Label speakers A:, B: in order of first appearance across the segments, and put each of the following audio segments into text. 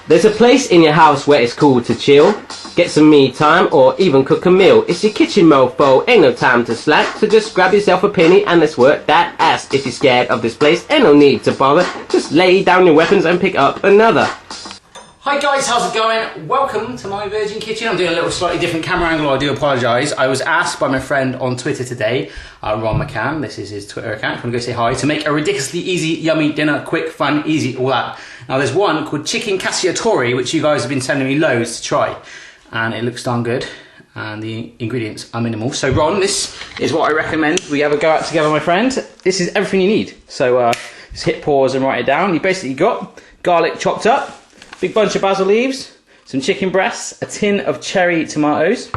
A: There's a place in your house where it's cool to chill, get some me time, or even cook a meal. It's your kitchen, mofo, ain't no time to slack. So just grab yourself a penny and let's work that ass. If you're scared of this place, ain't no need to bother. Just lay down your weapons and pick up another.
B: Hi guys, how's it going? Welcome to My Virgin Kitchen. I'm doing a little slightly different camera angle, I do apologise. I was asked by my friend on Twitter today, Ron McCann, this is his Twitter account, if you want to go say hi, to make a ridiculously easy, yummy dinner, quick, fun, easy, all that. Now there's one called chicken Cacciatore, which you guys have been sending me loads to try. And it looks darn good, and the ingredients are minimal. So Ron, this is what I recommend we have a go at together, my friend. This is everything you need. So just hit pause and write it down. You basically got garlic chopped up, big bunch of basil leaves, some chicken breasts, a tin of cherry tomatoes,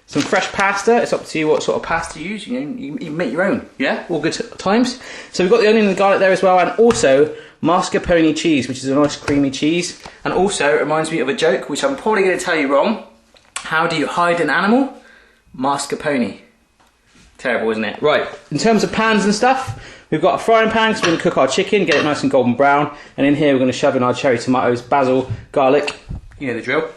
B: some fresh pasta. It's up to you what sort of pasta you use. You know, you make your own. Yeah, all good times. So we've got the onion and the garlic there as well, and also mascarpone cheese, which is a nice creamy cheese. And also it reminds me of a joke, which I'm probably going to tell you wrong. How do you hide an animal? Mascarpone. Terrible, isn't it? Right. In terms of pans and stuff, we've got a frying pan because we're going to cook our chicken, get it nice and golden brown. And in here we're going to shove in our cherry tomatoes, basil, garlic. You know the drill.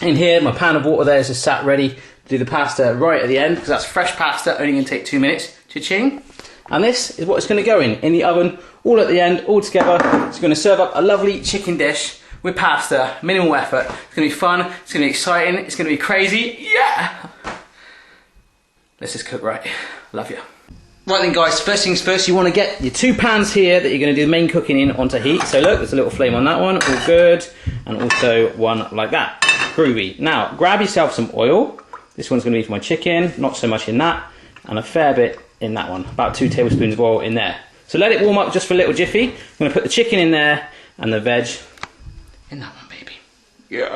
B: In here, my pan of water there is just sat ready to do the pasta right at the end, because that's fresh pasta, only going to take 2 minutes. Cha-ching. And this is what it's going to go in the oven, all at the end, all together. It's going to serve up a lovely chicken dish with pasta, minimal effort. It's going to be fun, it's going to be exciting, it's going to be crazy. Yeah! Let's just cook right. Love you. Right then guys, first things first, you want to get your 2 pans here that you're going to do the main cooking in onto heat. So look, there's a little flame on that one, all good. And also one like that, groovy. Now, grab yourself some oil. This one's going to be for my chicken, not so much in that. And a fair bit in that one, about 2 tablespoons of oil in there. So let it warm up just for a little jiffy. I'm going to put the chicken in there and the veg in that one, baby. Yeah.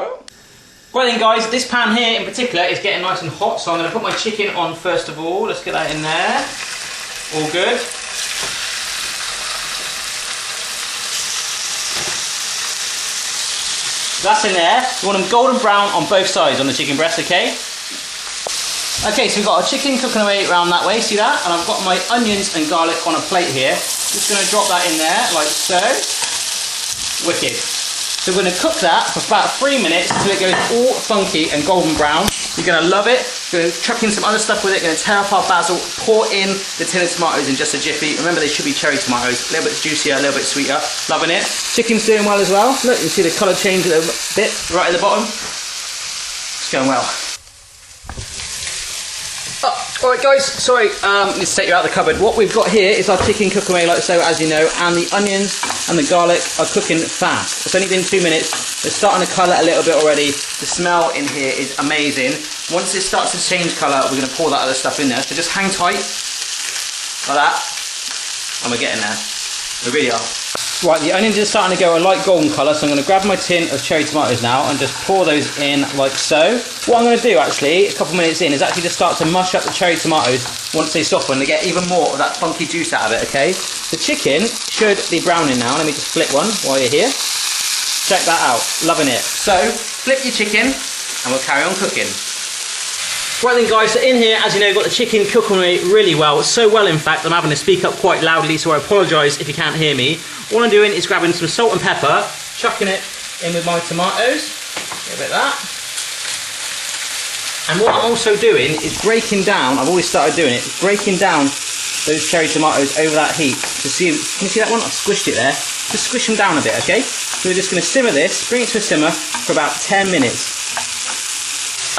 B: Right then guys, this pan here in particular is getting nice and hot, so I'm going to put my chicken on first of all. Let's get that in there. All good. That's in there. You want them golden brown on both sides on the chicken breast, okay? Okay, so we've got our chicken cooking away around that way, see that? And I've got my onions and garlic on a plate here. Just going to drop that in there, like so. Wicked. So we're going to cook that for about 3 minutes until it goes all funky and golden brown. You're going to love it. We're going to chuck in some other stuff with it. Going to tear up our basil, pour in the tin of tomatoes in just a jiffy. Remember, they should be cherry tomatoes. A little bit juicier, a little bit sweeter. Loving it. Chicken's doing well as well. Look, you see the colour change a little bit right at the bottom. It's going well. Alright guys, sorry, let's take you out of the cupboard. What we've got here is our chicken cooking away like so, as you know, and the onions and the garlic are cooking fast. It's only been 2 minutes. They're starting to colour a little bit already. The smell in here is amazing. Once it starts to change colour, we're going to pour that other stuff in there. So just hang tight, like that, and we're getting there. We really are. Right, the onions are starting to go a light golden colour, so I'm going to grab my tin of cherry tomatoes now and just pour those in like so. What I'm going to do actually, a couple minutes in, is actually just start to mush up the cherry tomatoes once they soften to get even more of that funky juice out of it, okay? The chicken should be browning now. Let me just flip one while you're here. Check that out, loving it. So, flip your chicken and we'll carry on cooking. Right then guys, so in here, as you know, you've got the chicken cooking really well. So well, in fact, I'm having to speak up quite loudly, so I apologise if you can't hear me. All I'm doing is grabbing some salt and pepper, chucking it in with my tomatoes, a bit of that. And what I'm also doing is breaking down, I've always started doing it, breaking down those cherry tomatoes over that heat. To see, can you see that one? I've squished it there. Just squish them down a bit, okay? So we're just going to simmer this, bring it to a simmer for about 10 minutes.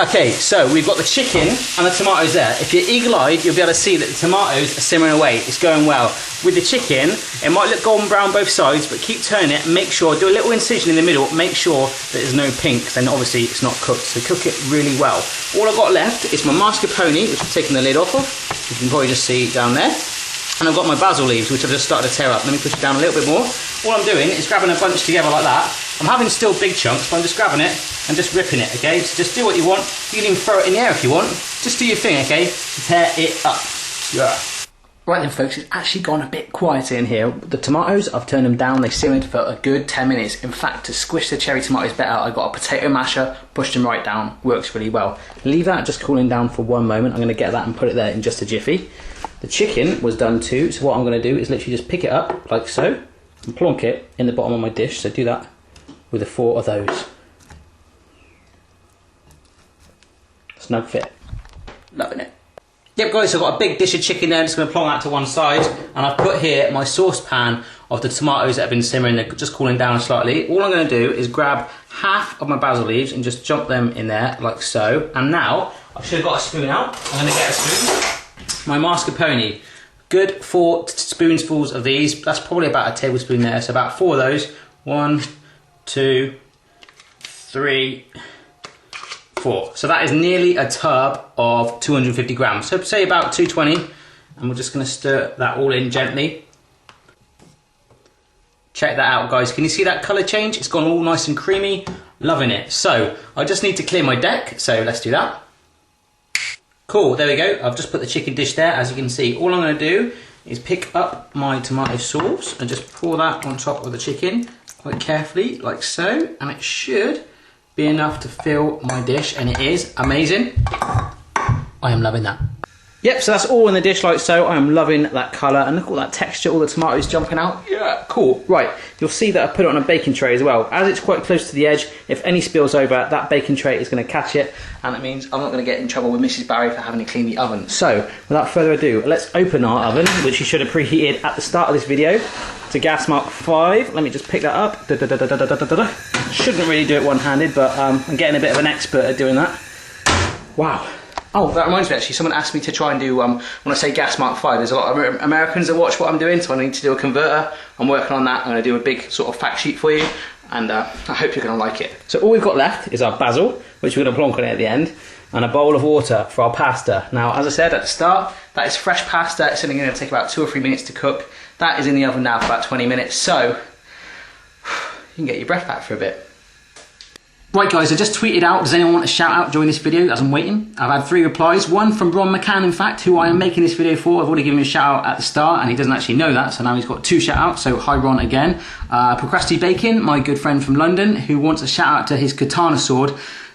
B: Okay, so we've got the chicken and the tomatoes there. If you're eagle-eyed, you'll be able to see that the tomatoes are simmering away. It's going well. With the chicken, it might look golden brown both sides, but keep turning it. Make sure, do a little incision in the middle. Make sure that there's no pink, then obviously it's not cooked. So cook it really well. All I've got left is my mascarpone, which I've taken the lid off of. You can probably just see down there. And I've got my basil leaves, which I've just started to tear up. Let me push it down a little bit more. All I'm doing is grabbing a bunch together like that. I'm having still big chunks, but I'm just grabbing it and just ripping it, okay? So just do what you want. You can even throw it in the air if you want. Just do your thing, okay? Tear it up. Yeah. Right then folks, it's actually gone a bit quieter in here. The tomatoes, I've turned them down. They simmered for a good 10 minutes. In fact, to squish the cherry tomatoes better, I got a potato masher, pushed them right down. Works really well. Leave that just cooling down for 1 moment. I'm going to get that and put it there in just a jiffy. The chicken was done too, so what I'm going to do is literally just pick it up like so and plonk it in the bottom of my dish. So do that with the 4 of those. Snug fit. Loving it. Yep guys, so I've got a big dish of chicken there. I'm just going to plonk that to one side, and I've put here my saucepan of the tomatoes that have been simmering. They're just cooling down slightly. All I'm going to do is grab half of my basil leaves and just jump them in there like so. And now I should have got a spoon out. I'm going to get a spoon. My mascarpone, good 4 spoonfuls of these. That's probably about a tablespoon there, so about 4 of those. 1, 2, 3, 4. So that is nearly a tub of 250 grams. So say about 220, and we're just going to stir that all in gently. Check that out guys, can you see that colour change? It's gone all nice and creamy, loving it. So I just need to clear my deck, so let's do that. Cool, there we go. I've just put the chicken dish there, as you can see. All I'm going to do is pick up my tomato sauce and just pour that on top of the chicken quite carefully, like so, and it should be enough to fill my dish, and it is amazing. I am loving that. Yep, so that's all in the dish like so. I am loving that colour, and look at all that texture, all the tomatoes jumping out. Yeah, cool. Right, you'll see that I put it on a baking tray as well. As it's quite close to the edge, if any spills over, that baking tray is going to catch it, and it means I'm not going to get in trouble with Mrs. Barry for having to clean the oven. So, without further ado, let's open our oven, which you should have preheated at the start of this video, to gas mark 5. Let me just pick that up. Shouldn't really do it one-handed, but I'm getting a bit of an expert at doing that. Wow. Oh, that reminds me actually, someone asked me to try and do, when I say gas mark 5, there's a lot of Americans that watch what I'm doing, so I need to do a converter. I'm working on that. I'm going to do a big sort of fact sheet for you, and I hope you're going to like it. So all we've got left is our basil, which we're going to plonk on it at the end, and a bowl of water for our pasta. Now, as I said at the start, that is fresh pasta. It's only going to take about 2 or 3 minutes to cook. That is in the oven now for about 20 minutes, so you can get your breath back for a bit. Right guys, I just tweeted out, does anyone want a shout out during this video as I'm waiting? I've had 3 replies, one from Ron McCann in fact, who I am making this video for. I've already given him a shout out at the start and he doesn't actually know that, so now he's got 2 shout outs, so hi Ron again. Procrasti Bacon, my good friend from London, who wants a shout out to his katana sword,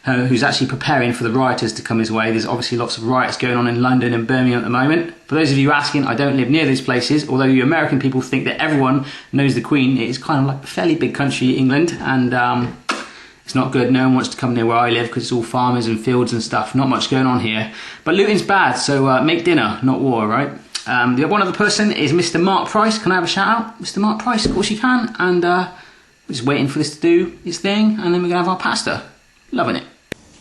B: who's actually preparing for the rioters to come his way. There's obviously lots of riots going on in London and Birmingham at the moment. For those of you asking, I don't live near these places, although you American people think that everyone knows the Queen. It is kind of like a fairly big country, England, and it's not good. No one wants to come near where I live because it's all farmers and fields and stuff. Not much going on here. But looting's bad, so make dinner, not war, right? The one other person is Mr. Mark Price. Can I have a shout out? Mr. Mark Price, of course you can. And we're just waiting for this to do its thing, and then we're going to have our pasta. Loving it.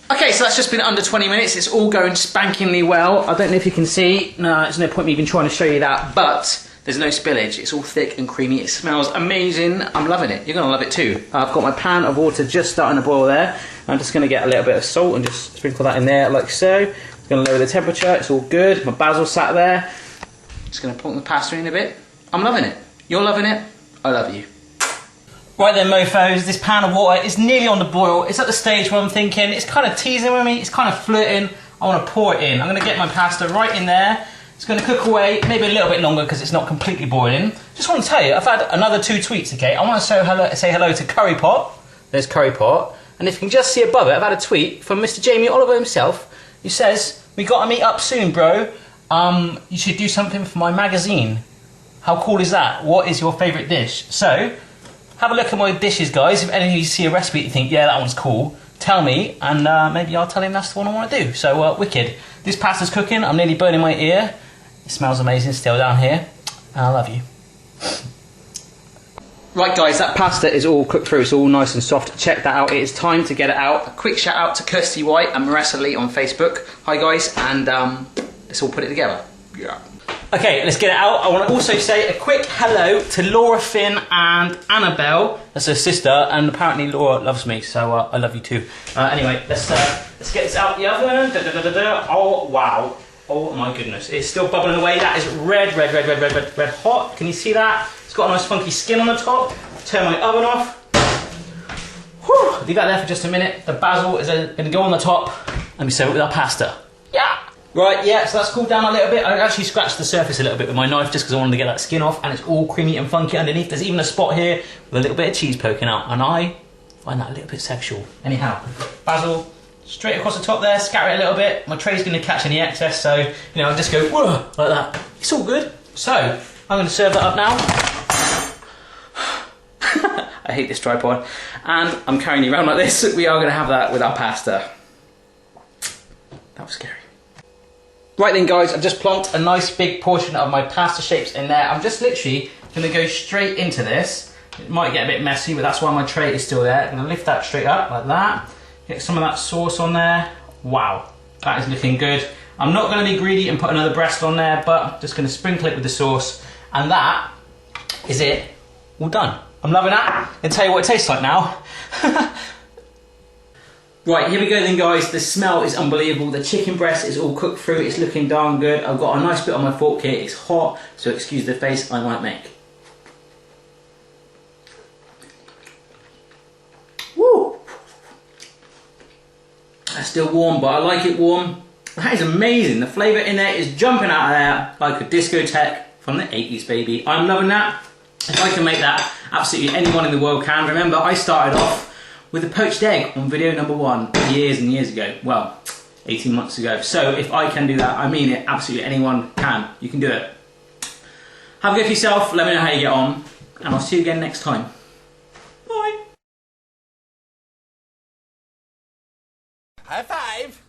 B: Okay, so that's just been under 20 minutes. It's all going spankingly well. I don't know if you can see. No, there's no point me even trying to show you that, but there's no spillage. It's all thick and creamy. It smells amazing. I'm loving it. You're going to love it too. I've got my pan of water just starting to boil there. I'm just going to get a little bit of salt and just sprinkle that in there like so. I'm going to lower the temperature. It's all good. My basil sat there. Just going to plonk the pasta in a bit. I'm loving it. You're loving it. I love you. Right then, mofos, this pan of water is nearly on the boil. It's at the stage where I'm thinking, it's kind of teasing with me, it's kind of flirting. I want to pour it in. I'm going to get my pasta right in there. It's going to cook away, maybe a little bit longer because it's not completely boiling. Just want to tell you, I've had another 2 tweets, okay? I want to say hello to Curry Pot. There's Curry Pot. And if you can just see above it, I've had a tweet from Mr. Jamie Oliver himself, who says, we got to meet up soon, bro. You should do something for my magazine. How cool is that? What is your favourite dish? So, have a look at my dishes, guys. If any of you see a recipe that you think, yeah, that one's cool, tell me, and maybe I'll tell him that's the one I want to do. So, wicked. This pasta's cooking. I'm nearly burning my ear. It smells amazing still down here. And I love you. Right, guys, that pasta is all cooked through. It's all nice and soft. Check that out. It is time to get it out. A quick shout out to Kirsty White and Marissa Lee on Facebook. Hi, guys, and let's all put it together. Yeah. Okay, let's get it out. I want to also say a quick hello to Laura Finn and Annabelle. That's her sister, and apparently Laura loves me, so I love you too. Anyway, let's get this out the oven. Oh wow! Oh my goodness, it's still bubbling away. That is red hot. Can you see that? It's got a nice funky skin on the top. Turn my oven off. Whew. Leave that there for just a minute. The basil is going to go on the top, and we serve it with our pasta. Yeah. Right, yeah, so that's cooled down a little bit. I actually scratched the surface a little bit with my knife just because I wanted to get that skin off, and it's all creamy and funky underneath. There's even a spot here with a little bit of cheese poking out, and I find that a little bit sexual. Anyhow, basil straight across the top there, scatter it a little bit. My tray's going to catch any excess, so, you know, I'll just go whoa, like that. It's all good. So, I'm going to serve that up now. I hate this tripod. And I'm carrying you around like this. We are going to have that with our pasta. That was scary. Right then guys, I've just plonked a nice big portion of my pasta shapes in there. I'm just literally going to go straight into this. It might get a bit messy, but that's why my tray is still there. I'm going to lift that straight up like that. Get some of that sauce on there. Wow, that is looking good. I'm not going to be greedy and put another breast on there, but I'm just going to sprinkle it with the sauce. And that is it. All done. I'm loving that. I'll tell you what it tastes like now. Right, here we go then guys. The smell is unbelievable. The chicken breast is all cooked through. It's looking darn good. I've got a nice bit on my fork here. It's hot, so excuse the face I might make. Woo! That's still warm, but I like it warm. That is amazing. The flavour in there is jumping out of there like a discotheque from the 80s, baby. I'm loving that. If I can make that, absolutely anyone in the world can. Remember, I started off with a poached egg on video number 1 years and years ago. Well, 18 months ago. So if I can do that, I mean it, absolutely anyone can. You can do it. Have a go for yourself, let me know how you get on, and I'll see you again next time. Bye.
C: High five.